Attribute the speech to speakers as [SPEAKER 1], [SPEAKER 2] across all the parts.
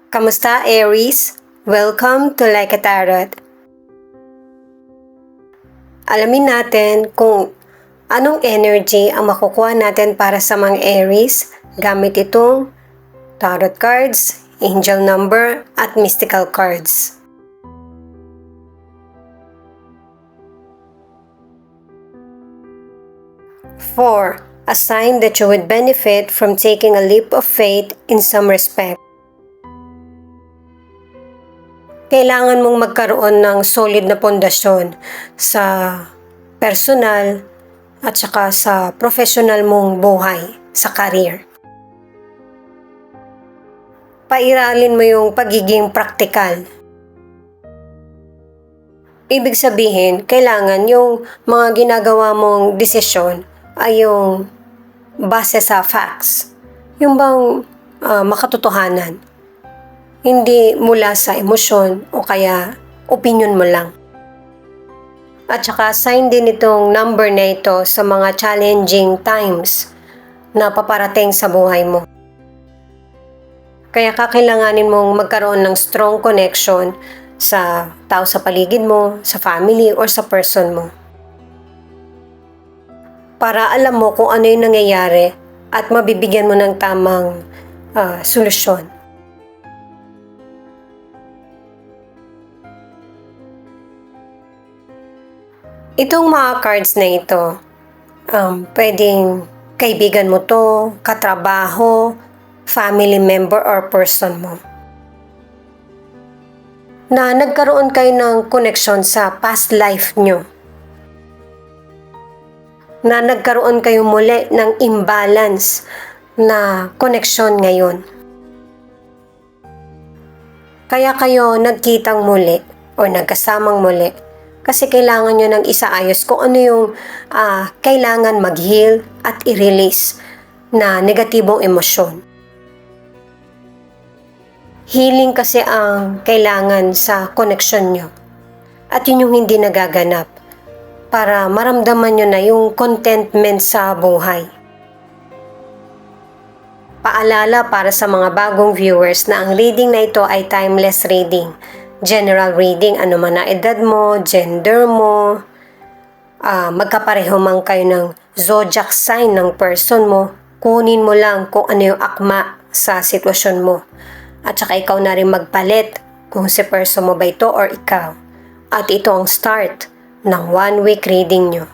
[SPEAKER 1] Kamusta, Aries? Welcome to Like a Tarot. Alamin natin kung anong energy ang makukuha natin para sa mga Aries gamit itong tarot cards, angel number, at mystical cards. Four, a sign that you would benefit from taking a leap of faith in some respect. Kailangan mong magkaroon ng solid na pundasyon sa personal at saka sa professional mong buhay, sa career. Pairalin mo yung pagiging praktikal. Ibig sabihin, kailangan yung mga ginagawa mong desisyon ay yung base sa facts. Yung bang makatotohanan. Hindi mula sa emosyon o kaya opinion mo lang. At saka sign din itong number na ito sa mga challenging times na paparating sa buhay mo. Kaya kakailanganin mong magkaroon ng strong connection sa tao sa paligid mo, sa family, or sa person mo. Para alam mo kung ano yung nangyayari at mabibigyan mo ng tamang solusyon. Itong mga cards na ito, pwedeng kaibigan mo to, katrabaho, family member or person mo. Na nagkaroon kayo ng connection sa past life nyo. Na nagkaroon kayo muli ng imbalance na connection ngayon. Kaya kayo nagkitang muli o nagkasamang muli. Kasi kailangan nyo ng isaayos kung ano yung kailangan mag-heal at i-release na negatibong emosyon. Healing kasi ang kailangan sa connection nyo. At yun yung hindi nagaganap para maramdaman nyo na yung contentment sa buhay. Paalala para sa mga bagong viewers na ang reading na ito ay timeless reading. General reading, ano man na edad mo, gender mo, magkapareho man kayo ng zodiac sign ng person mo, kunin mo lang kung ano yung akma sa sitwasyon mo. At saka ikaw na rin magpalit kung si person mo ba ito or ikaw. At ito ang start ng 1 week reading nyo.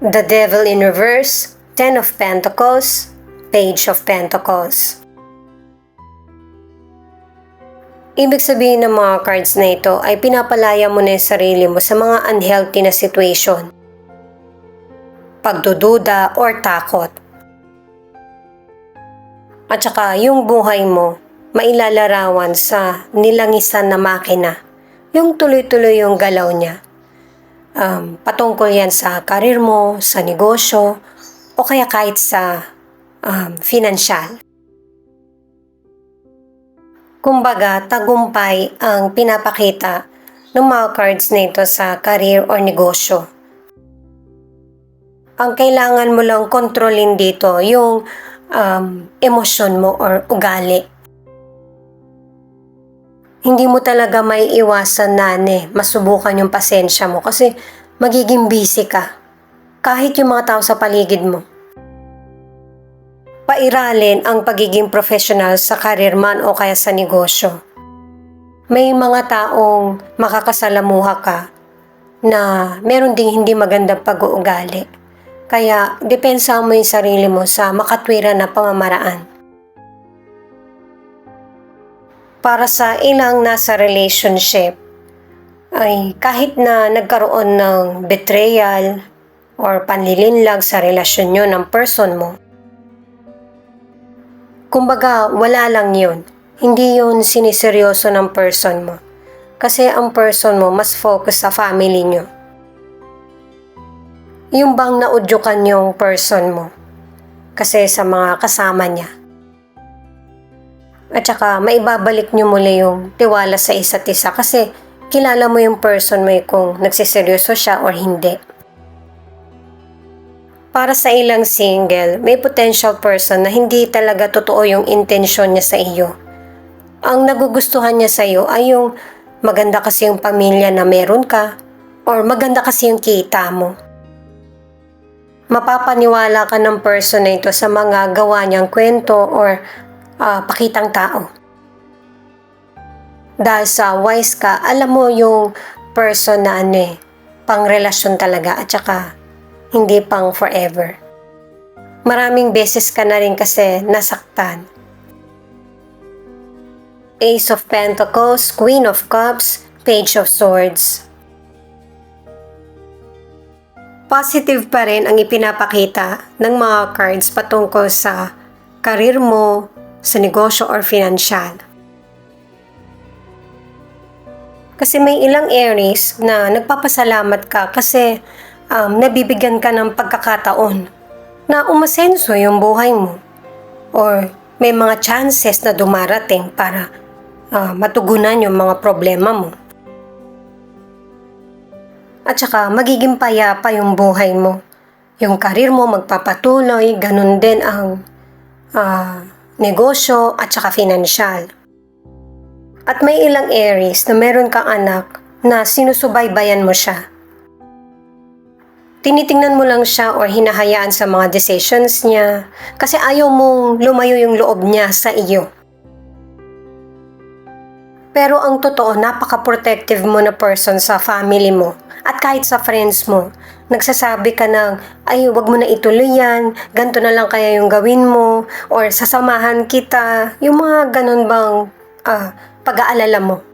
[SPEAKER 1] The Devil in Reverse, 10 of Pentacles, Page of Pentacles. Ibig sabihin ng mga cards na ito ay pinapalaya mo na yung sarili mo sa mga unhealthy na situation. Pagdududa or takot. At saka yung buhay mo, mailalarawan sa nilangisan na makina. Yung tuloy-tuloy yung galaw niya. Patungkol yan sa karir mo, sa negosyo, o kaya kahit sa financial. Kumbaga, tagumpay ang pinapakita ng mga cards na ito sa career or negosyo. Ang kailangan mo lang kontrolin dito yung emosyon mo or ugali. Hindi mo talaga may iwasan na masubukan yung pasensya mo kasi magiging busy ka. Kahit yung mga tao sa paligid mo. Pairalin ang pagiging professional sa career man o kaya sa negosyo. May mga taong makakasalamuha ka na meron ding hindi magandang pag-uugali. Kaya depensa mo yung sarili mo sa makatwiran na pamamaraan. Para sa ilang nasa relationship, ay kahit na nagkaroon ng betrayal or panlilinlag sa relasyon nyo ng person mo, kumbaga, wala lang yun. Hindi yun siniseryoso ng person mo. Kasi ang person mo mas focus sa family nyo. Yung bang naudyukan yung person mo. Kasi sa mga kasama niya. At saka, maibabalik nyo muli yung tiwala sa isa't isa. Kasi kilala mo yung person mo kung nagsiseryoso siya or hindi. Para sa ilang single, may potential person na hindi talaga totoo yung intensyon niya sa iyo. Ang nagugustuhan niya sa iyo ay yung maganda kasi yung pamilya na meron ka or maganda kasi yung kita mo. Mapapaniwala ka ng person na ito sa mga gawa niyang kwento or pakitang tao. Dahil sa wise ka, alam mo yung person na pang relasyon talaga at saka hindi pang forever. Maraming beses ka na rin kasi nasaktan. Ace of Pentacles, Queen of Cups, Page of Swords. Positive pa rin ang ipinapakita ng mga cards patungkol sa karir mo, sa negosyo or financial. Kasi may ilang Aries na nagpapasalamat ka kasi nabibigyan ka ng pagkakataon na umasenso yung buhay mo or may mga chances na dumarating para matugunan yung mga problema mo. At saka magiging payapa yung buhay mo. Yung karir mo magpapatuloy, ganun din ang negosyo at saka financial. At may ilang Aries na meron kang anak na sinusubaybayan mo siya. Tinitingnan mo lang siya or hinahayaan sa mga decisions niya kasi ayaw mong lumayo yung loob niya sa iyo. Pero ang totoo, napaka-protective mo na person sa family mo at kahit sa friends mo. Nagsasabi ka ng, ay wag mo na ituloy yan, ganito na lang kaya yung gawin mo or sasamahan kita, yung mga ganun bang pag-aalala mo.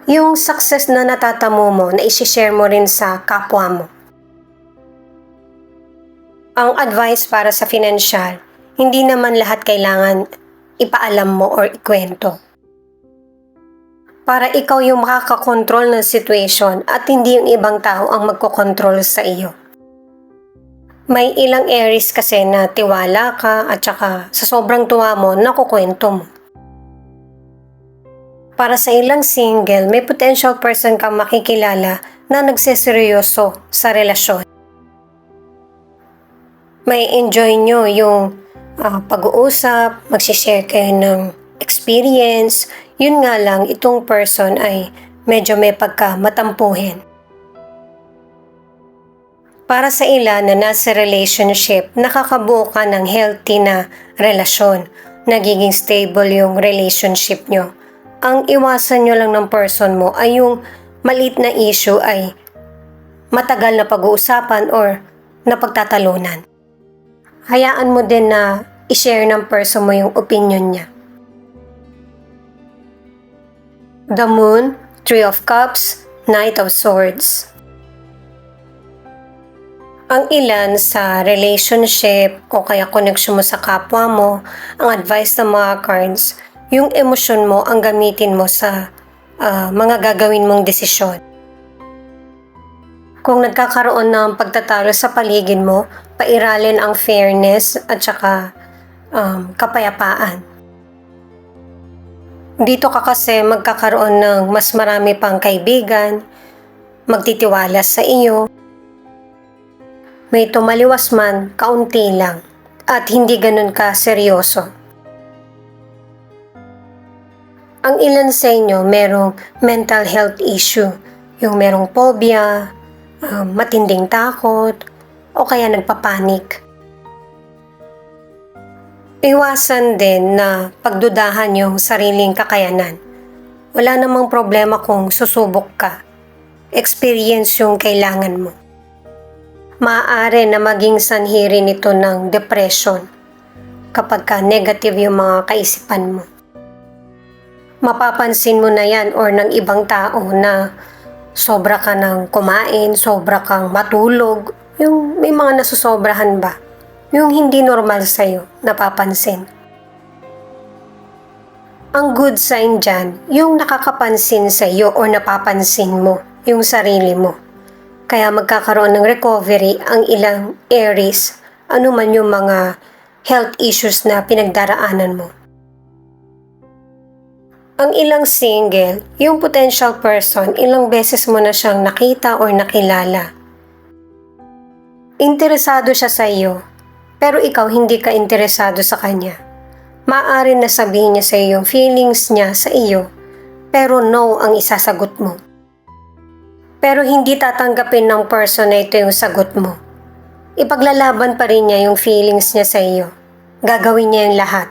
[SPEAKER 1] Yung success na natatamo mo, na isi-share mo rin sa kapwa mo. Ang advice para sa financial, hindi naman lahat kailangan ipaalam mo or ikwento. Para ikaw yung makakakontrol ng situation at hindi yung ibang tao ang magkokontrol sa iyo. May ilang Aries kasi na tiwala ka at saka sa sobrang tuwa mo, nakukwento mo. Para sa ilang single, may potential person kang makikilala na nagseseryoso sa relasyon. May enjoy nyo yung pag-uusap, magsishare kayo ng experience. Yun nga lang, itong person ay medyo may pagka-matampuhin. Para sa ilan na nasa relationship, nakakabuo ka ng healthy na relasyon. Nagiging stable yung relationship nyo. Ang iwasan nyo lang ng person mo ay yung maliit na issue ay matagal na pag-uusapan or napagtatalunan. Hayaan mo din na i-share ng person mo yung opinion niya. The Moon, Three of Cups, Knight of Swords. Ang ilan sa relationship o kaya connection mo sa kapwa mo, ang advice ng mga cards, yung emosyon mo ang gamitin mo sa mga gagawin mong desisyon. Kung nagkakaroon ng pagtatalo sa paligid mo, pairalin ang fairness at saka kapayapaan. Dito ka kasi magkakaroon ng mas marami pang kaibigan, magtitiwala sa iyo. May tumaliwas man, kaunti lang, at hindi ganun ka seryoso. Ang ilan sa inyo merong mental health issue, yung merong phobia, matinding takot, o kaya nagpapanik. Iwasan din na pagdudahan yung sariling kakayanan. Wala namang problema kung susubok ka. Experience yung kailangan mo. Maaari na maging sanhi rin ito ng depression kapag ka negative yung mga kaisipan mo. Mapapansin mo na yan or ng ibang tao na sobra ka ng kumain, sobra kang matulog, yung may mga nasusobrahan ba? Yung hindi normal sa'yo, napapansin. Ang good sign dyan, yung nakakapansin sa'yo or napapansin mo yung sarili mo. Kaya magkakaroon ng recovery ang ilang Aries, ano man yung mga health issues na pinagdaraanan mo. Ang ilang single, yung potential person, ilang beses mo na siyang nakita or nakilala. Interesado siya sa iyo, pero ikaw hindi ka interesado sa kanya. Maaari na sabihin niya sa iyo yung feelings niya sa iyo, pero no ang isasagot mo. Pero hindi tatanggapin ng person na ito yung sagot mo. Ipaglalaban pa rin niya yung feelings niya sa iyo. Gagawin niya yung lahat.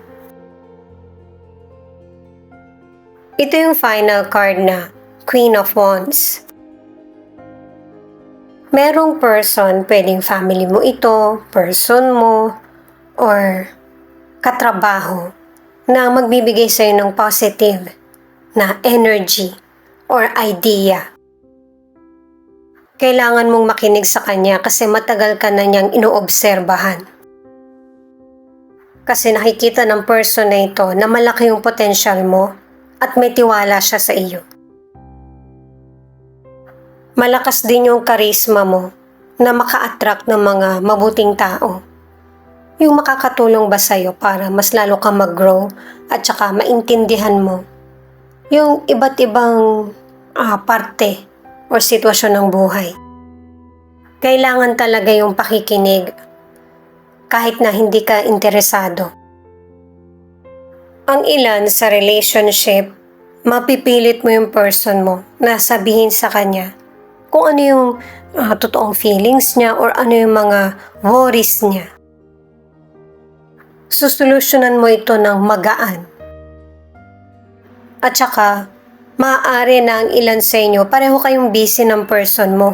[SPEAKER 1] Ito yung final card na Queen of Wands. Merong person, pwedeng family mo ito, person mo, or katrabaho na magbibigay sa'yo ng positive na energy or idea. Kailangan mong makinig sa kanya kasi matagal ka na niyang inoobserbahan. Kasi nakikita ng person na ito na malaki yung potential mo at may tiwala siya sa iyo. Malakas din yung karisma mo na maka-attract ng mga mabuting tao. Yung makakatulong ba sa'yo para mas lalo kang mag-grow at saka maintindihan mo yung iba't ibang parte o sitwasyon ng buhay. Kailangan talaga yung pakikinig kahit na hindi ka interesado. Ang ilan sa relationship, mapipilit mo yung person mo na sabihin sa kanya kung ano yung totoong feelings niya or ano yung mga worries niya. Susolusyonan mo ito ng magaan. At saka, maaari na ang ilan sa inyo, pareho kayong busy ng person mo.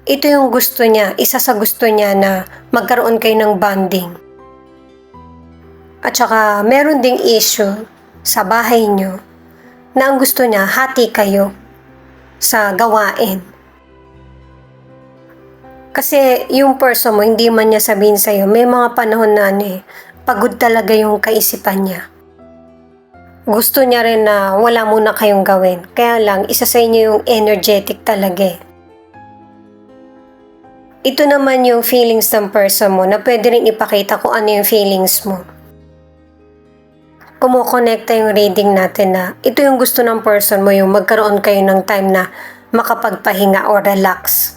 [SPEAKER 1] Ito yung gusto niya, isa sa gusto niya na magkaroon kayo ng bonding. At saka, meron ding issue sa bahay niyo na ang gusto niya, hati kayo sa gawain. Kasi yung person mo, hindi man niya sabihin sa'yo, may mga panahon na pagod talaga yung kaisipan niya. Gusto niya rin na wala muna kayong gawin. Kaya lang, isa sa inyo yung energetic talaga. Ito naman yung feelings ng person mo na pwede rin ipakita kung ano yung feelings mo. Kumukonekta yung reading natin na ito yung gusto ng person mo, yung magkaroon kayo ng time na makapagpahinga o relax.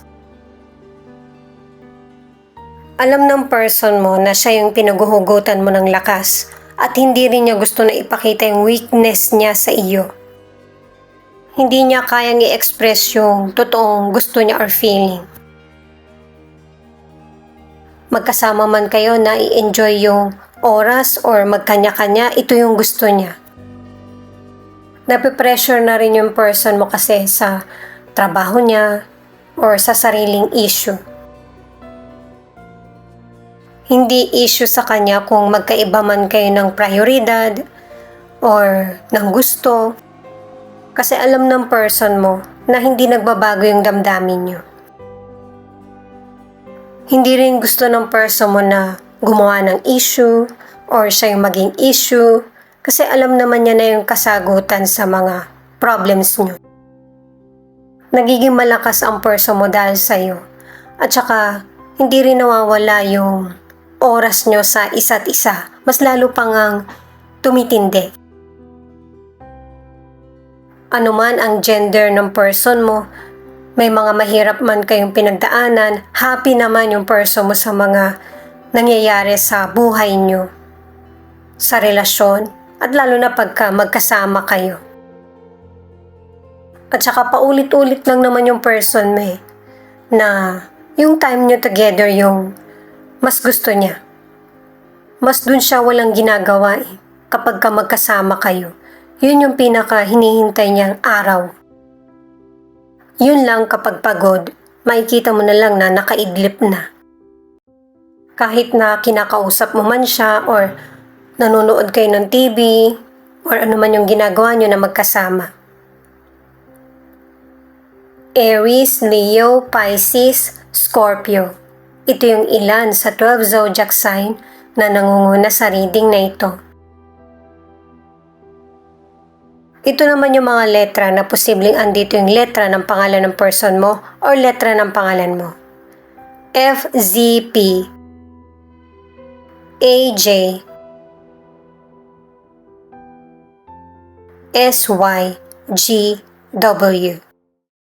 [SPEAKER 1] Alam ng person mo na siya yung pinaguhugutan mo ng lakas at hindi rin niya gusto na ipakita yung weakness niya sa iyo. Hindi niya kayang i-express yung totoong gusto niya or feeling. Magkasama man kayo na i-enjoy yung oras or magkanya-kanya, ito yung gusto niya. Napipressure na rin yung person mo kasi sa trabaho niya or sa sariling issue. Hindi issue sa kanya kung magkaiba man kayo ng prioridad or ng gusto. Kasi alam ng person mo na hindi nagbabago yung damdamin niyo. Hindi rin gusto ng person mo na gumawa ng issue or siya yung maging issue kasi alam naman niya na yung kasagutan sa mga problems niyo. Nagiging malakas ang person mo dahil sa'yo at saka hindi rin nawawala yung oras nyo sa isa't isa, mas lalo pang ang tumitindi. Ano man ang gender ng person mo, may mga mahirap man kayong pinagdaanan, happy naman yung person mo sa mga nangyayari sa buhay nyo, sa relasyon, at lalo na pagka magkasama kayo. At saka paulit-ulit lang naman yung person mo na yung time nyo together yung mas gusto niya. Mas dun siya walang ginagawa kapag ka magkasama kayo. Yun yung pinaka hinihintay niyang araw. Yun lang kapag pagod, makikita mo na lang na nakaidlip na. Kahit na kinakausap mo man siya or nanonood kayo ng TV or ano man yung ginagawa niyo na magkasama. Aries, Leo, Pisces, Scorpio. Ito yung ilan sa 12 zodiac sign na nangunguna sa reading na ito. Ito naman yung mga letra na posibleng andito yung letra ng pangalan ng person mo or letra ng pangalan mo. F, Z, P, A, J, S, Y, G, W.